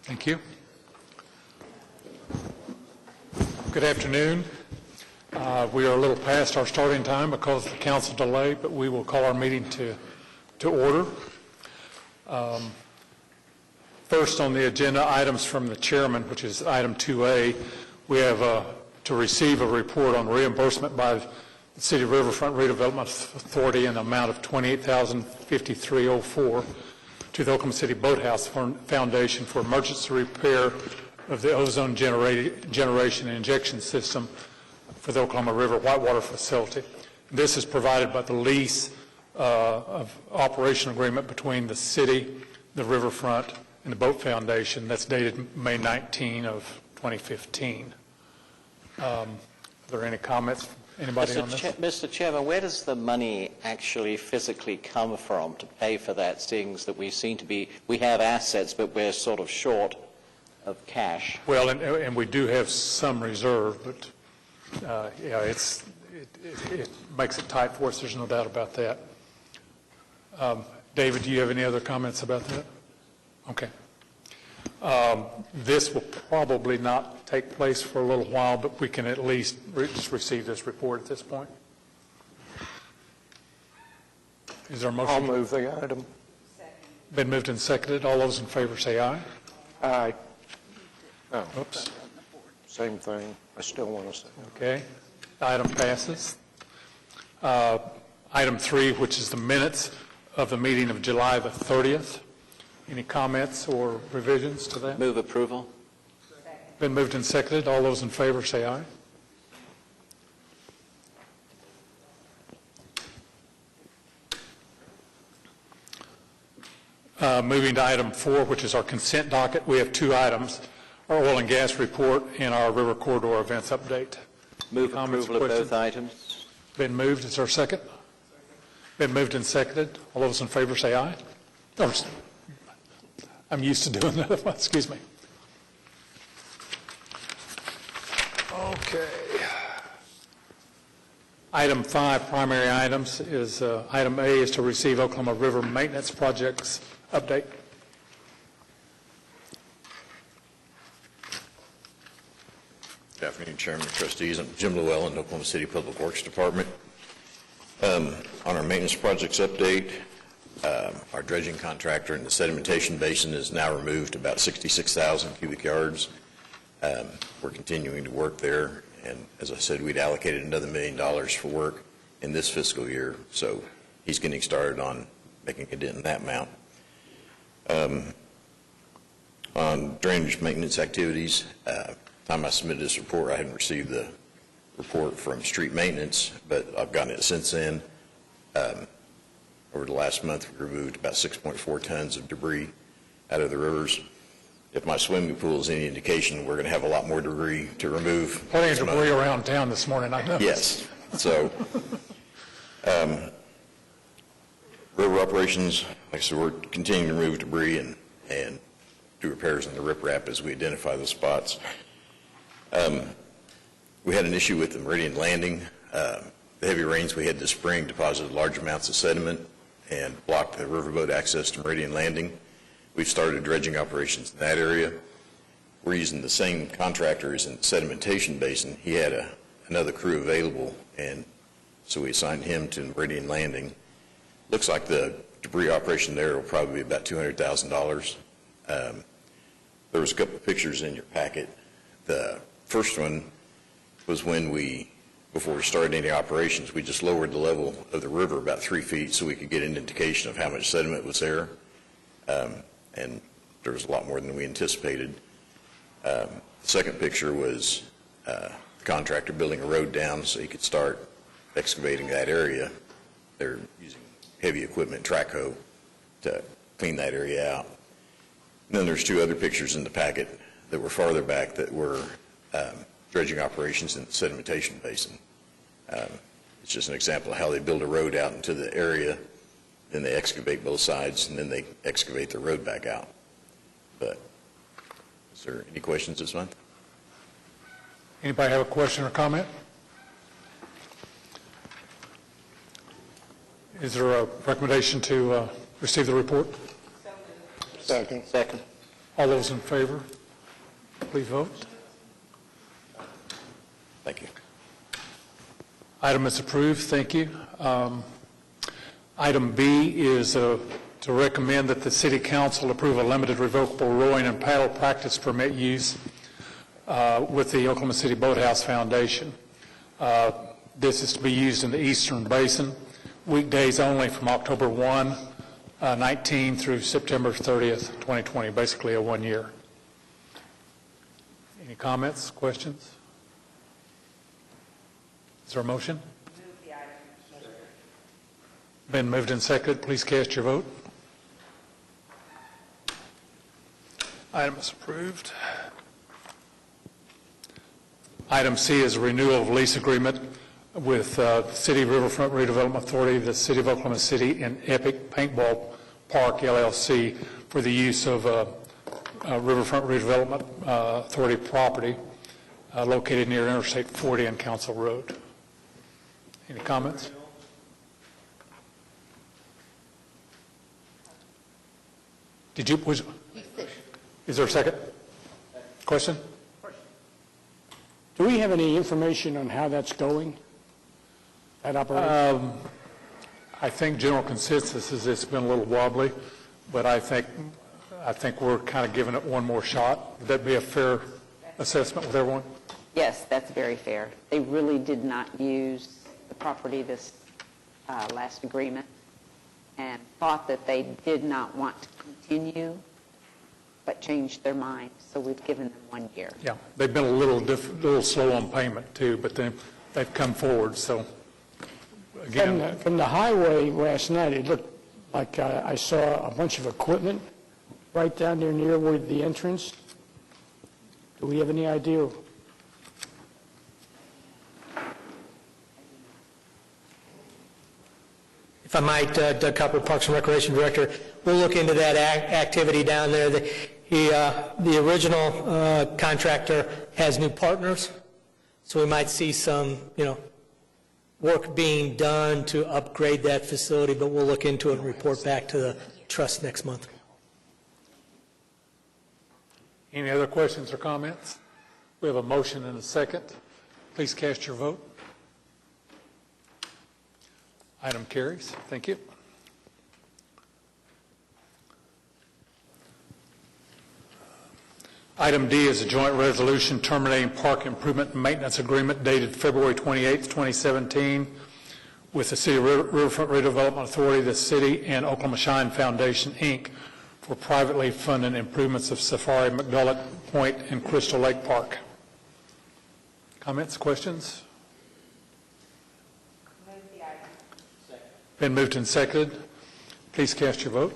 Thank you. Good afternoon. We are a little past our starting time because of the council delay, but we will call our meeting to order. First on the agenda, items from the chairman, which is item 2A. We have to receive a report on reimbursement by the City of Riverfront Redevelopment Authority in the amount of $28,053.04 to the Oklahoma City Boathouse Foundation for emergency repair of the ozone generation and injection system for the Oklahoma River Whitewater facility. This is provided by the lease of operation agreement between the city, the Riverfront, and the Boat Foundation. That's dated May 19 of 2015. Are there any comments? Anybody on this? Mr. Chairman, where does the money actually physically come from to pay for that, seeing that we have assets, but we're sort of short of cash? Well, and we do have some reserve, but yeah, it makes it tight for us. There's no doubt about that. David, do you have any other comments about that? Okay. This will probably not take place for a little while, but we can at least just receive this report at this point. Is there a motion? I'll move the item. Second. Been moved and seconded. All those in favor say aye. Aye. Oh, Oops. same thing. I still want to say. Okay. Item passes. Item 3, which is the minutes of the meeting of July the 30th. Any comments or revisions to that? Move approval. Been moved and seconded. All those in favor say aye. Moving to item 4, which is our consent docket. We have 2 items, our oil and gas report and our river corridor events update. Move Comments, approval of questions? both items. Been moved. Is there a second? Been moved and seconded. All those in favor say aye. Oh, I'm used to doing that. Excuse me. Okay. Item 5, primary items, is item A is to receive Oklahoma River maintenance projects update. Good afternoon, Chairman and Trustees. I'm Jim Llewellyn, Oklahoma City Public Works Department. On our maintenance projects update, our dredging contractor in the sedimentation basin has now removed about 66,000 cubic yards. We're continuing to work there, and as I said, we'd allocated another $1 million for work in this fiscal year, so he's getting started on making a dent in that amount. On drainage maintenance activities, time I submitted this report, I hadn't received the report from street maintenance, but I've gotten it since then. Over the last month, we removed about 6.4 tons of debris out of the rivers. If my swimming pool is any indication, we're going to have a lot more debris to remove. Plenty of debris around town this morning, I know. Yes. So, river operations, like I said, we're continuing to remove debris and do repairs in the riprap as we identify the spots. We had an issue with the Meridian Landing. The heavy rains we had this spring deposited large amounts of sediment and blocked the riverboat access to Meridian Landing. We've started dredging operations in that area. We're using the same contractor as in the sedimentation basin. He had another crew available, and so we assigned him to Meridian Landing. Looks like the debris operation there will probably be about $200,000. There was a couple of pictures in your packet. The first one was when before we started any operations, we just lowered the level of the river about 3 feet so we could get an indication of how much sediment was there. And there was a lot more than we anticipated. The second picture was the contractor building a road down so he could start excavating that area. They're using heavy equipment, track hoe, to clean that area out. And then there's 2 other pictures in the packet that were farther back that were dredging operations in the sedimentation basin. It's just an example of how they build a road out into the area, then they excavate both sides, and then they excavate the road back out. But is there any questions this month? Anybody have a question or comment? Is there a recommendation to receive the report? Second. Second. All those in favor, please vote. Thank you. Item is approved, thank you. Item B is to recommend that the City Council approve a limited revocable rowing and paddle practice permit use with the Oklahoma City Boathouse Foundation. This is to be used in the Eastern Basin, weekdays only from October 1, 19 through September 30th, 2020, basically a 1 year. Any comments, questions? Is there a motion? Been moved and seconded. Please cast your vote. Item is approved. Item C is a renewal of lease agreement with the City Riverfront Redevelopment Authority, the City of Oklahoma City, and Epic Paintball Park, LLC, for the use of Riverfront Redevelopment Authority property located near Interstate 40 and Council Road. Any comments? Did you, is there a second? Question? Do we have any information on how that's going, that operation? I think general consensus is it's been a little wobbly, but I think we're kind of giving it one more shot. Would that be a fair assessment with everyone? Yes, that's very fair. They really did not use the property this last agreement and thought that they did not want to continue, but changed their mind. So we've given them 1 year. Yeah, they've been a little slow on payment too, but they've come forward. So again, From the highway last night, it looked like I saw a bunch of equipment right down there near where the entrance. Do we have any idea? If I might, Doug Copper, Parks and Recreation Director, we'll look into that activity down there. The original contractor has new partners, so we might see some, work being done to upgrade that facility, but we'll look into it and report back to the trust next month. any other questions or comments? We have a motion and a second. Please cast your vote. Item carries. Thank you. Item D is a joint resolution terminating park improvement and maintenance agreement dated February 28, 2017 with the City of Riverfront Redevelopment Authority, the City, and Oklahoma Shine Foundation, Inc. for privately funded improvements of Safari, McDulloch Point, and Crystal Lake Park. Comments, questions? Been moved and seconded. Please cast your vote.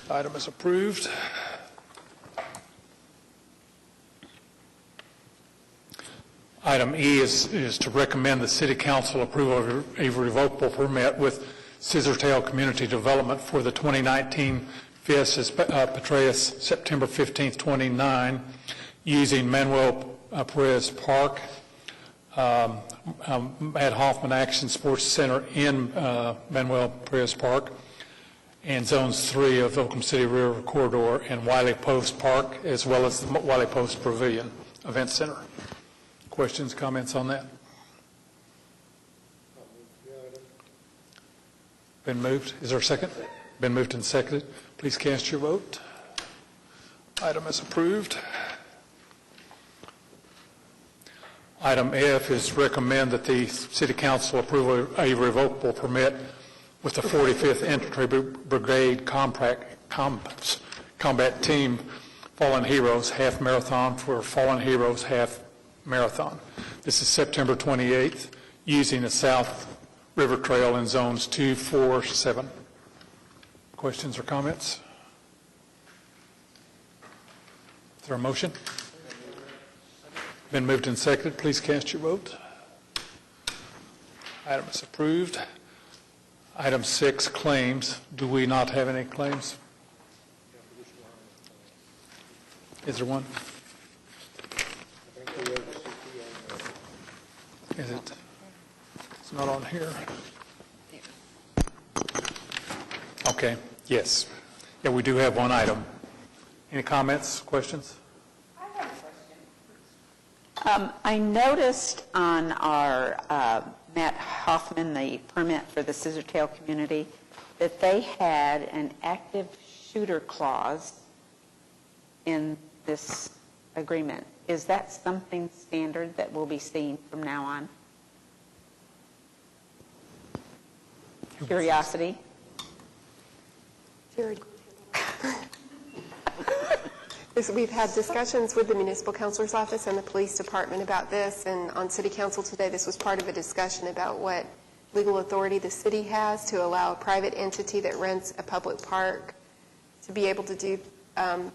Item is approved. Item E is to recommend the City Council approve of a revocable permit with Scissortail Community Development for the 2019 Fiestas Patrias, September 15th, 29, using Manuel Perez Park at Hoffman Action Sports Center in Manuel Perez Park, and Zones 3 of Oklahoma City River Corridor and Wiley Post Park, as well as the Wiley Post Pavilion Event Center. Questions, comments on that? Been moved. Is there a second? Been moved and seconded. Please cast your vote. Item is approved. Item F is recommend that the City Council approve a revocable permit with the 45th Infantry Brigade Combat Team Fallen Heroes Half Marathon for Fallen Heroes Half Marathon. This is September 28th, using the South River Trail in zones 2, 4, 7. Questions or comments? Is there a motion? Been moved and seconded. Please cast your vote. Item is approved. Item 6, claims. Do we not have any claims? Is there one? Is it? It's not on here. Okay, yes. Yeah, we do have one item. Any comments, questions? I noticed on our Matt Hoffman, the permit for the Scissortail community, that they had an active shooter clause in this agreement. Is that something standard that we'll be seeing from now on? Curiosity? Jared. We've had discussions with the municipal counselor's office and the police department about this, and on city council today, this was part of a discussion about what legal authority the city has to allow a private entity that rents a public park to be able to do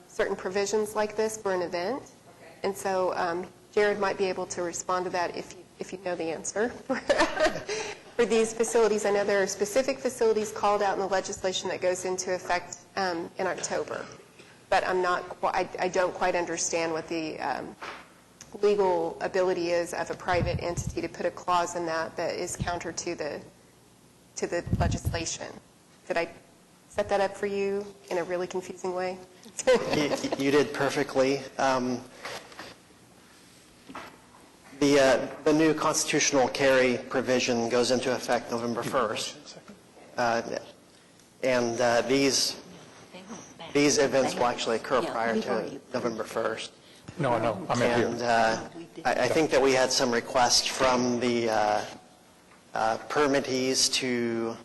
certain provisions like this for an event. Okay. And so Jared might be able to respond to that if you know the answer. For these facilities, I know there are specific facilities called out in the legislation that goes into effect in October. But I don't quite understand what the legal ability is of a private entity to put a clause in that is counter to the legislation. Did I set that up for you in a really confusing way? You did perfectly. The new constitutional carry provision goes into effect November 1st. And these events will actually occur prior to November 1st. No, I know. I'm in here. And I think that we had some requests from the permittees to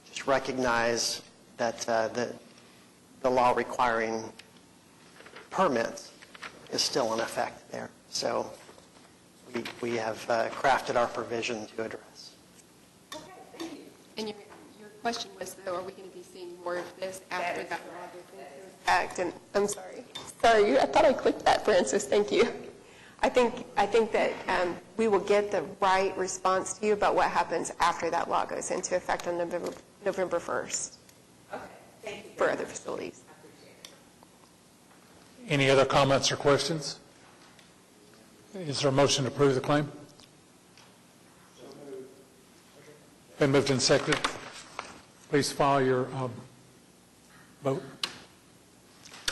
just recognize that the law requiring permits is still in effect there. So we have crafted our provision to address. Okay, thank you. And your question was, though, are we going to be seeing more of this after that law goes into effect? And I'm sorry, I thought I clicked that, Francis. Thank you. I think that we will get the right response to you about what happens after that law goes into effect on November 1st. Okay, thank you. For other facilities. Any other comments or questions? Is there a motion to approve the claim? Been moved and seconded. Please file your vote.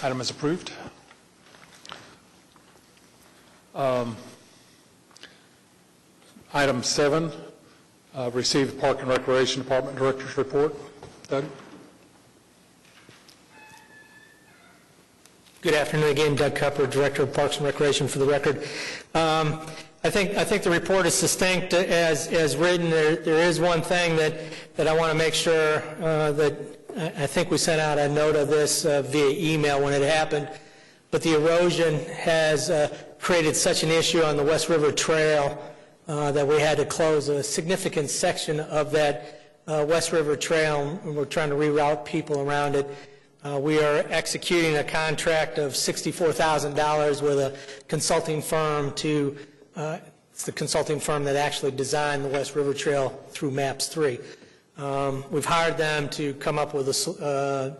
Item is approved. Item 7, receive the Park and Recreation Department Director's Report. Doug? Good afternoon again, Doug Cupper, Director of Parks and Recreation, for the record. I think the report is succinct as written. There is one thing that I want to make sure that I think we sent out a note of this via email when it happened, but the erosion has created such an issue on the West River Trail that we had to close a significant section of that West River Trail, and we're trying to reroute people around it. We are executing a contract of $64,000 with a consulting firm to, it's the consulting firm that actually designed the West River Trail through MAPS 3. We've hired them to come up with a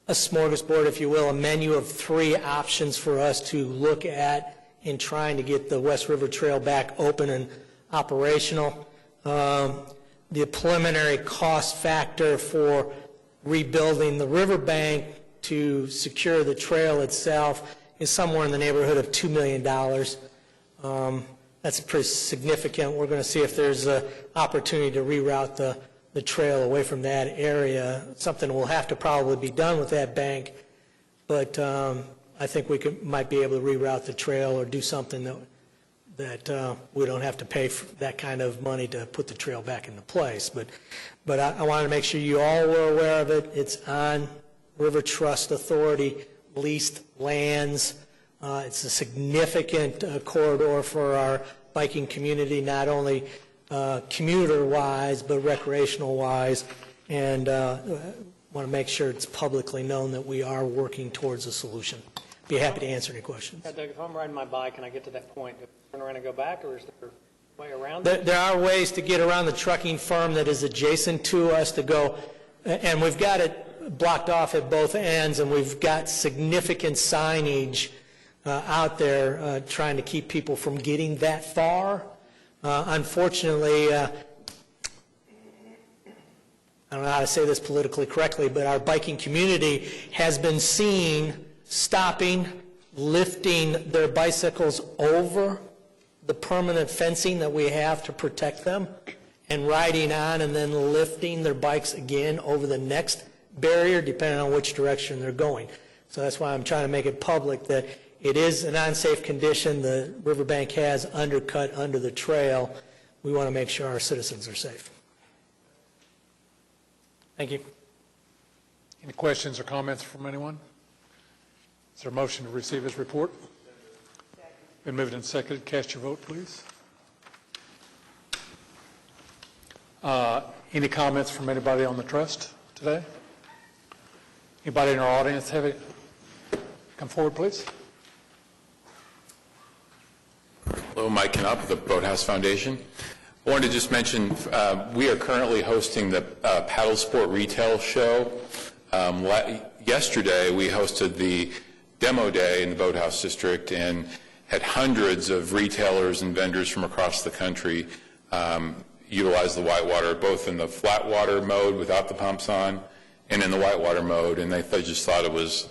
smorgasbord, if you will, a menu of 3 options for us to look at in trying to get the West River Trail back open and operational. The preliminary cost factor for rebuilding the riverbank to secure the trail itself is somewhere in the neighborhood of $2 million. That's pretty significant. We're going to see if there's an opportunity to reroute the trail away from that area. Something will have to probably be done with that bank, but I think we might be able to reroute the trail or do something that we don't have to pay for that kind of money to put the trail back into place. But I wanted to make sure you all were aware of it. It's on River Trust Authority leased lands. It's a significant corridor for our biking community, not only commuter-wise, but recreational-wise. And want to make sure it's publicly known that we are working towards a solution. Be happy to answer any questions. Yeah, Doug, if I'm riding my bike and I get to that point, do I turn around and go back, or is there a way around it? There are ways to get around the trucking firm that is adjacent to us to go, and we've got it blocked off at both ends, and we've got significant signage out there trying to keep people from getting that far. Unfortunately, I don't know how to say this politically correctly, but our biking community has been seen stopping, lifting their bicycles over the permanent fencing that we have to protect them, and riding on and then lifting their bikes again over the next barrier, depending on which direction they're going. So that's why I'm trying to make it public that it is an unsafe condition the riverbank has undercut under the trail. We want to make sure our citizens are safe. Thank you. Any questions or comments from anyone? Is there a motion to receive his report? Been moved and seconded. Cast your vote, please. Any comments from anybody on the trust today? Anybody in our audience have it? Come forward, please. Hello, Mike Knapp of the Boathouse Foundation. I wanted to just mention we are currently hosting the paddle sport retail show. Yesterday we hosted the demo day in the Boathouse District and had hundreds of retailers and vendors from across the country utilize the whitewater, both in the flat water mode without the pumps on and in the whitewater mode, and they just thought it was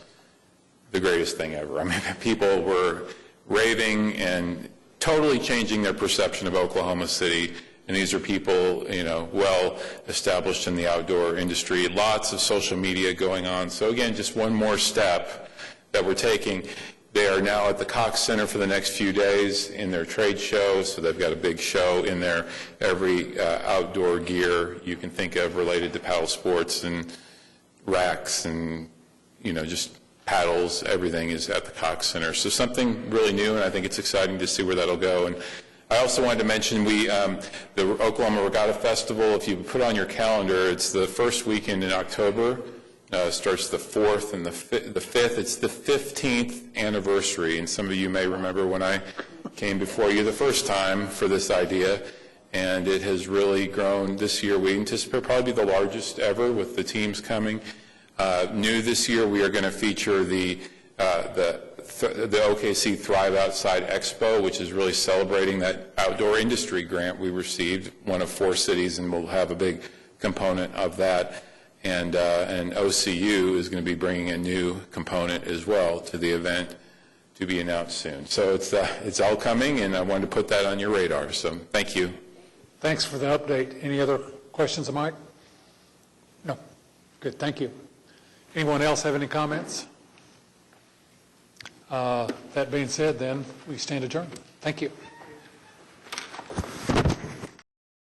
the greatest thing ever. I mean, people were raving and totally changing their perception of Oklahoma City, and these are people, well established in the outdoor industry, lots of social media going on. So again, just one more step that we're taking. They are now at the Cox Center for the next few days in their trade show, so they've got a big show in there. Every outdoor gear you can think of related to paddle sports and racks and, just paddles, everything is at the Cox Center. So something really new, and I think it's exciting to see where that'll go. And I also wanted to mention the Oklahoma Regatta Festival, if you put on your calendar, it's the first weekend in October. Starts the 4th and the 5th. It's the 15th anniversary, and some of you may remember when I came before you the first time for this idea, and it has really grown this year. We anticipate probably the largest ever with the teams coming. New this year, we are going to feature the OKC Thrive Outside Expo, which is really celebrating that outdoor industry grant we received, one of 4 cities, and we'll have a big component of that. And OCU is going to be bringing a new component as well to the event to be announced soon. So it's all coming, and I wanted to put that on your radar. So thank you. Thanks for the update. Any other questions of Mike? No. Good. Thank you. Anyone else have any comments? That being said, then, we stand adjourned. Thank you.